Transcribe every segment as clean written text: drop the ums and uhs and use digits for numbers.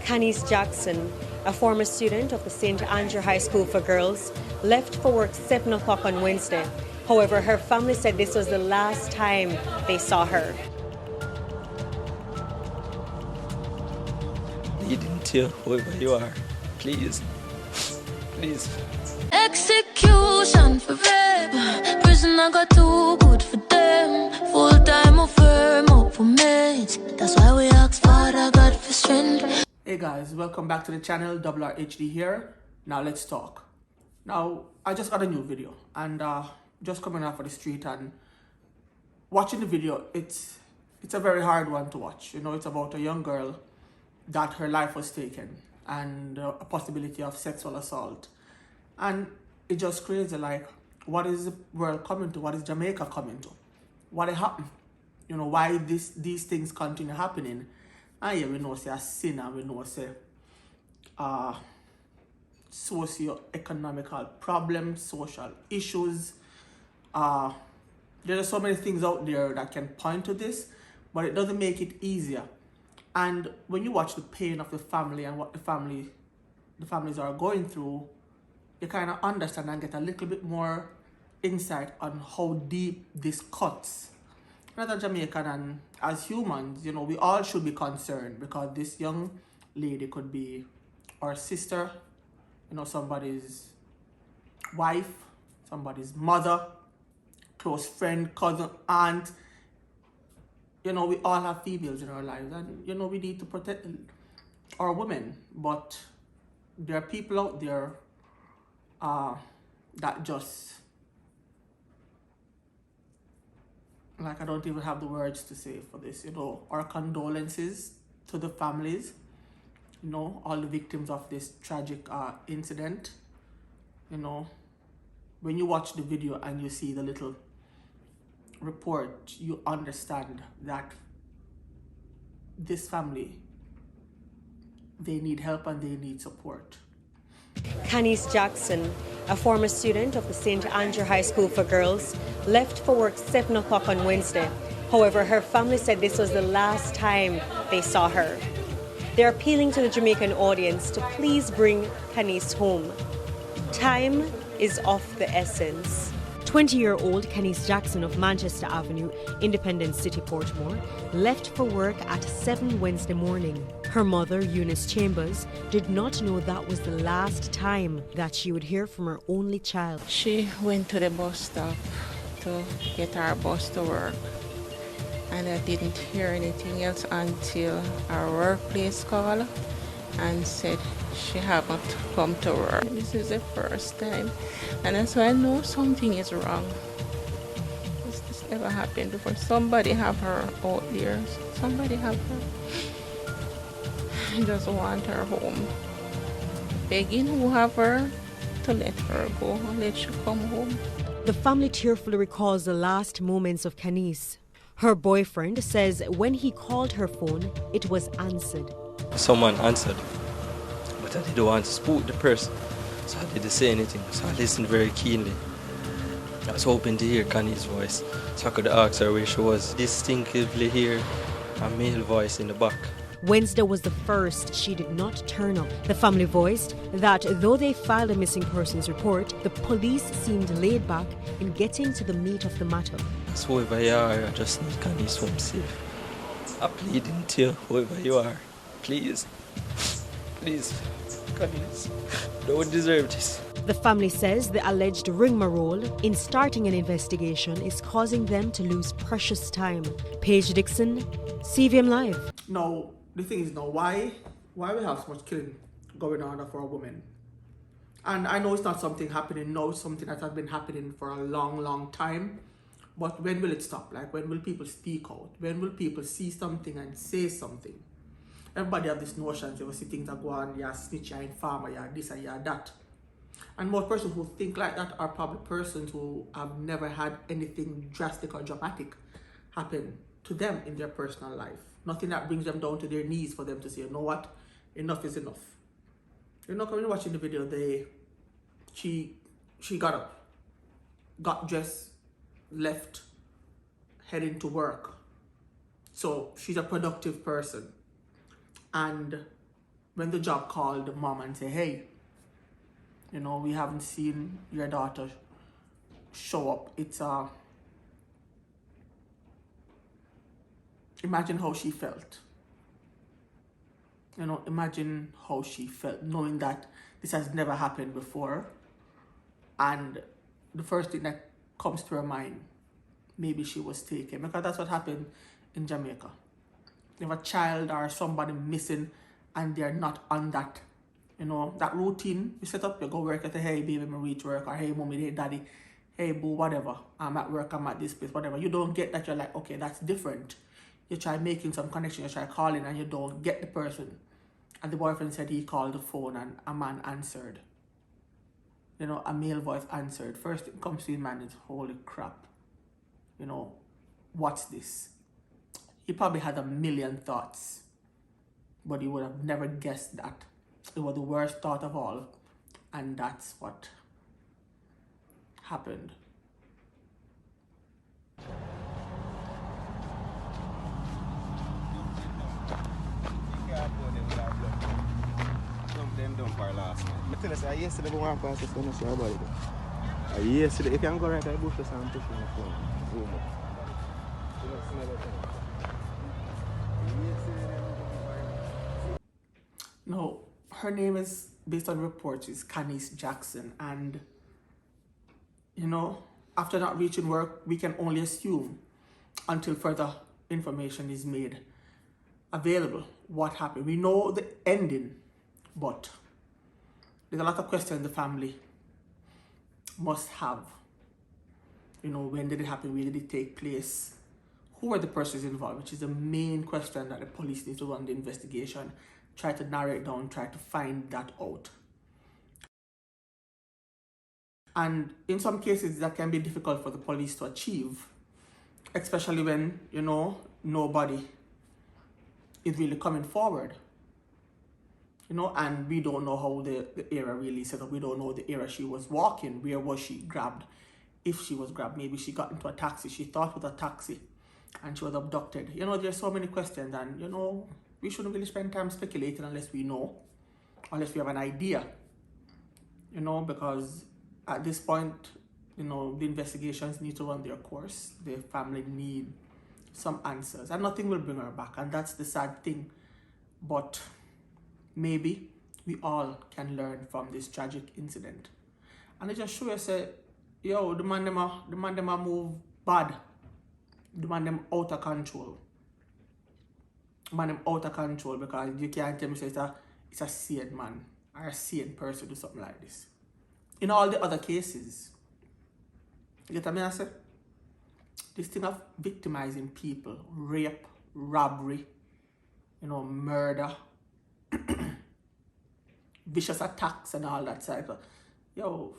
Canice Jackson, a former student of the St. Andrew High School for Girls, left for work 7 o'clock on Wednesday. However, her family said this was the last time they saw her. Leading to whoever you are, please, please. Execution for rape. Prison I got too good for them. Full time or firm up for mates. That's why we ask Father God for strength. Hey guys, welcome back to the channel. WRHD here. Now let's talk. Now I just got a new video and just coming out of the street and watching the video. It's a very hard one to watch. You know, it's about a young girl that her life was taken and a possibility of sexual assault. And it's just crazy, like, what is the world coming to? What is Jamaica coming to? What happened? You know, why these things continue happening? And yeah, we know say a sin and we know say socio-economical problems, social issues. There are so many things out there that can point to this, but it doesn't make it easier. And when you watch the pain of the family and what the families are going through, you kind of understand and get a little bit more insight on how deep this cuts. As a Jamaican and as humans, you know, we all should be concerned because this young lady could be our sister, you know, somebody's wife, somebody's mother, close friend, cousin, aunt. You know, we all have females in our lives and, you know, we need to protect our women. But there are people out there that just, like, I don't even have the words to say for this. You know, our condolences to the families, you know, all the victims of this tragic incident. You know, when you watch the video and you see the little report, you understand that this family, they need help and they need support. Canice Jackson, a former student of the St. Andrew High School for Girls, left for work 7 o'clock on Wednesday. However, her family said this was the last time they saw her. They're appealing to the Jamaican audience to please bring Canice home. Time is of the essence. 20-year-old Canice Jackson of Manchester Avenue, Independence City, Portmore, left for work at 7 Wednesday morning. Her mother, Eunice Chambers, did not know that was the last time that she would hear from her only child. She went to the bus stop to get our bus to work, and I didn't hear anything else until our workplace called and said she haven't come to work. This is the first time, and that's why I know something is wrong. This never happened before. Somebody have her out there. Somebody have her. I just want her home. Begging whoever to let her go, let she come home. The family tearfully recalls the last moments of Canice. Her boyfriend says when he called her phone, it was answered. Someone answered, but I didn't want to spook the person, so I didn't say anything. So I listened very keenly. I was hoping to hear Connie's voice, so I could ask her where she was. Distinctively hear a male voice in the back. Wednesday was the first she did not turn up. The family voiced that though they filed a missing persons report, the police seemed laid back in getting to the meat of the matter. So whoever you are, I just need Connie's home safe. I'm pleading to you, whoever you are, please, please, Connie's, don't deserve this. The family says the alleged rigmarole in starting an investigation is causing them to lose precious time. Paige Dixon, CVM Live. Now, the thing is now, why we have so much killing going on for a woman? And I know it's not something happening now, it's something that has been happening for a long time. But when will it stop? Like, when will people speak out? When will people see something and say something? Everybody have this notion, you see things that go on, you're snitch, you're informer, you're this and you're that. And most persons who think like that are probably persons who have never had anything drastic or dramatic happen to them in their personal life. Nothing that brings them down to their knees for them to say, you know what, enough is enough. You know, when you're watching the video, she got up, got dressed, left, heading to work. So she's a productive person. And when the job called the mom and say, hey, you know, we haven't seen your daughter show up. It's imagine how she felt. You know, imagine how she felt knowing that this has never happened before. And the first thing that comes to her mind, maybe she was taken, because that's what happened in Jamaica. If a child or somebody missing and they're not on that, you know, that routine, you set up, you go work at the, hey baby, I'm reach work, or hey mommy, hey daddy, hey boo, whatever, I'm at work, I'm at this place, whatever. You don't get that. You're like, okay, that's different. You try making some connection, you try calling, and you don't get the person. And the boyfriend said he called the phone and a man answered. You know, a male voice answered. First thing comes to his mind is, holy crap, you know, what's this? He probably had a million thoughts, but he would have never guessed that it was the worst thought of all, and that's what happened. Yesterday we want to pass this going to see our body. Yesterday, if you can go right, I bush the sound pushing the phone. Zoom up. You don't smell it. No, her name is, based on reports, is Canice Jackson, and you know, after not reaching work, we can only assume until further information is made available what happened. We know the ending, but there's a lot of questions the family must have. You know, when did it happen? Where did it take place? Who were the persons involved? Which is the main question that the police need to run the investigation, try to narrow it down, try to find that out. And in some cases, that can be difficult for the police to achieve, especially when, you know, nobody is really coming forward. You know, and we don't know how the area really set up. We don't know the area she was walking. Where was she grabbed? If she was grabbed, maybe she got into a taxi. She thought it was a taxi and she was abducted. You know, there's so many questions, and, you know, we shouldn't really spend time speculating unless we know, unless we have an idea, you know, because at this point, you know, the investigations need to run their course. The family need some answers, and nothing will bring her back, and that's the sad thing. But maybe we all can learn from this tragic incident. And it just show you, say, yo, the man them a move bad. The man them out of control. The man them out of control, because you can't tell me say it's a sane man or a sane person do something like this. In all the other cases, you get what I say? This thing of victimizing people, rape, robbery, you know, murder, vicious attacks and all that side. Yo,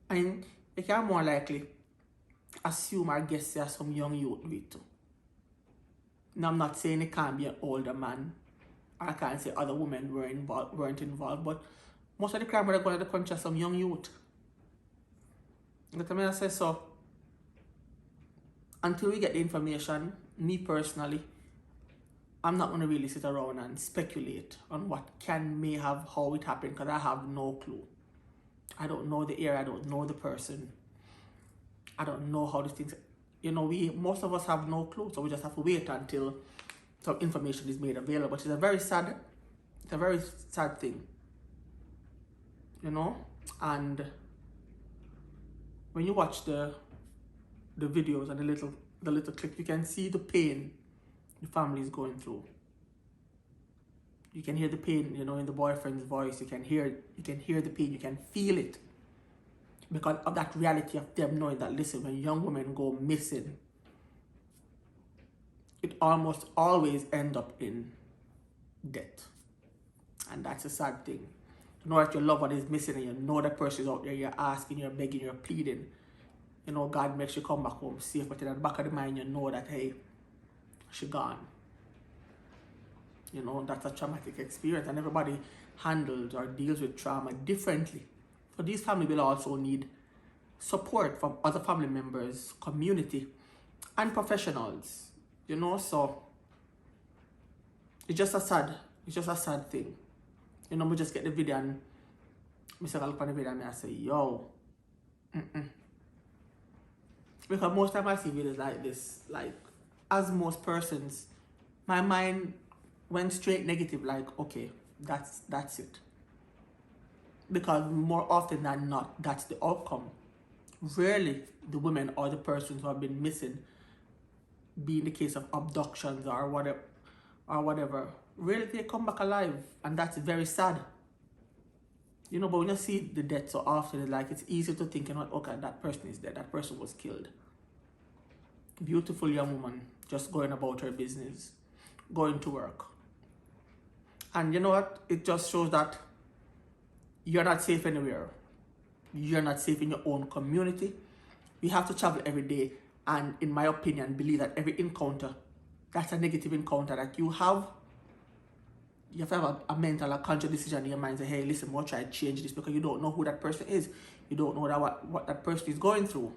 I mean, you can more likely assume or guess there are some young youth do it too. Now, I'm not saying it can't be an older man, or I can't say other women weren't involved, but most of the crime that are going to the country are some young youth. You know what I say? So, until we get the information, me personally, I'm not going to really sit around and speculate on what may have, how it happened, because I have no clue. I don't know the area, I don't know the person. I don't know how these things, you know, most of us have no clue, so we just have to wait until some information is made available. It's a very sad thing, you know. And when you watch the videos and the little clip, you can see the pain the family is going through. You can hear the pain, you know, in the boyfriend's voice. You can hear the pain. You can feel it, because of that reality of them knowing that, listen, when young women go missing, it almost always end up in death, and that's a sad thing. To know that your loved one is missing and you know that person is out there, you're asking, you're begging, you're pleading. You know, God makes you come back home safe, but in the back of the mind, you know that, hey, she gone. You know, that's a traumatic experience, and everybody handles or deals with trauma differently. So these families will also need support from other family members, community, and professionals. You know, so it's just a sad It's just a sad thing. You know, we just get the video and I look on the video and I say, yo, because most time I see videos like this, like, as most persons, my mind went straight negative, like, okay, that's it. Because more often than not, that's the outcome. Rarely the women or the persons who have been missing, be in the case of abductions or whatever, rarely they come back alive, and that's very sad. You know, but when you see the death so often, it's like it's easy to think, you know, okay, that person is dead, that person was killed. Beautiful young woman, just going about her business, going to work. And you know what? It just shows that you're not safe anywhere. You're not safe in your own community. You have to travel every day. And in my opinion, believe that every encounter, that's a negative encounter that you have to have a mental, a conscious decision in your mind. Say, hey, listen, we'll try to change this, because you don't know who that person is. You don't know that what that person is going through.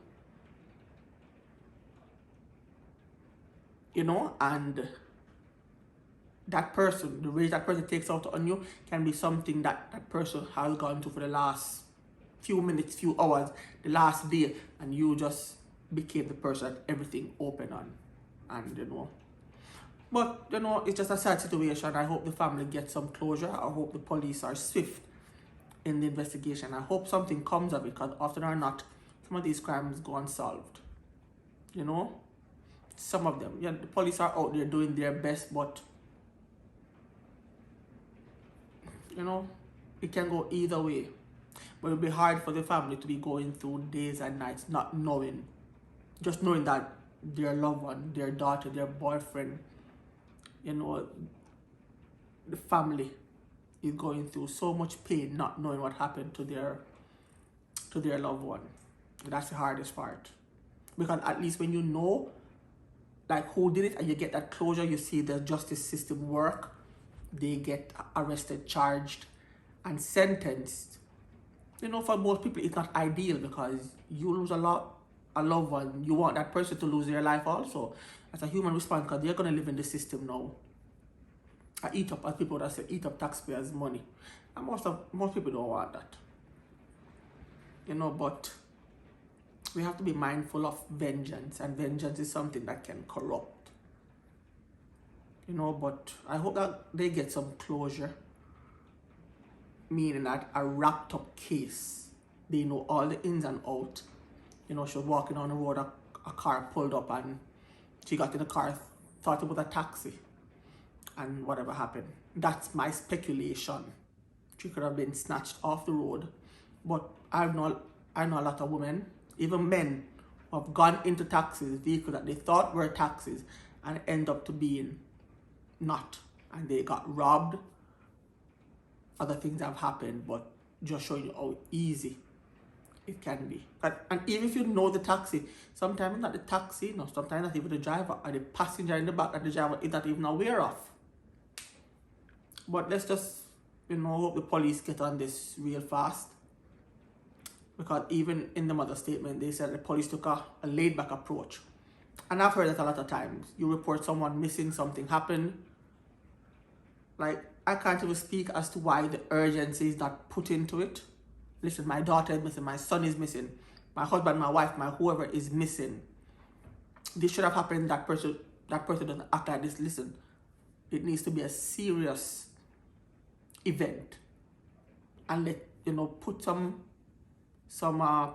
You know, and that person, the rage that person takes out on you can be something that that person has gone through for the last few minutes, few hours, the last day, and you just became the person that everything opened on. And you know, but you know, it's just a sad situation. I hope the family gets some closure. I hope the police are swift in the investigation. I hope something comes of it, because often or not, some of these crimes go unsolved. You know, some of them, yeah, the police are out there doing their best, but you know, it can go either way. But it'll be hard for the family to be going through days and nights not knowing, just knowing that their loved one, their daughter, their boyfriend, you know, the family is going through so much pain, not knowing what happened to their loved one. That's the hardest part. Because at least when you know, like, who did it, and you get that closure, you see the justice system work, they get arrested, charged, and sentenced. You know, for most people, it's not ideal, because you lose a loved one. You want that person to lose their life also. As a human response, because they're going to live in the system now. I eat up, as people that say, eat up taxpayers' money. And most people don't want that. You know, but we have to be mindful of vengeance, and vengeance is something that can corrupt. You know, but I hope that they get some closure, meaning that a wrapped up case, they know all the ins and outs. You know, she was walking on the road, a car pulled up, and she got in the car, thought it was a taxi, and whatever happened. That's my speculation. She could have been snatched off the road. But I know a lot of women, even men, who have gone into taxis, vehicles that they thought were taxis, and end up to being not, and they got robbed. Other things have happened, but just showing you how easy it can be. And even if you know the taxi, sometimes not the taxi, no, sometimes not even the driver, or the passenger in the back that the driver is not even aware of. But let's just, you know, hope the police get on this real fast, because even in the mother statement, they said the police took a laid-back approach. And I've heard that a lot of times. You report someone missing, something happened. Like, I can't even speak as to why the urgency is not put into it. Listen, my daughter is missing, my son is missing, my husband, my wife, my whoever is missing. This should have happened, that person doesn't act like this. Listen, it needs to be a serious event. And let, you know, put some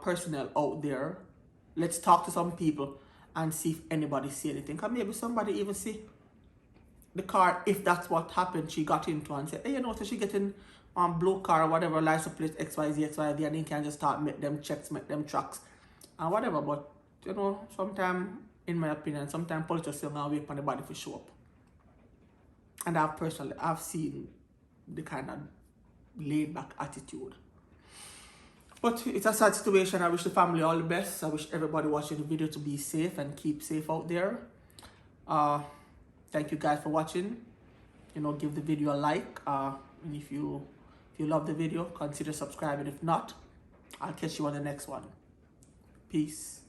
personnel out there. Let's talk to some people and see if anybody see anything. Because maybe somebody even see the car, if that's what happened, she got into, and said, hey, you know, so she getting on blue car or whatever, license plate XYZ, and then you can just start make them checks, make them tracks, and whatever. But, you know, sometimes, in my opinion, sometimes police just don't wait for the body to show up. And I've seen the kind of laid-back attitude. But it's a sad situation. I wish the family all the best. I wish everybody watching the video to be safe and keep safe out there. Thank you guys for watching. You know, give the video a like. And if you love the video, consider subscribing. If not, I'll catch you on the next one. Peace.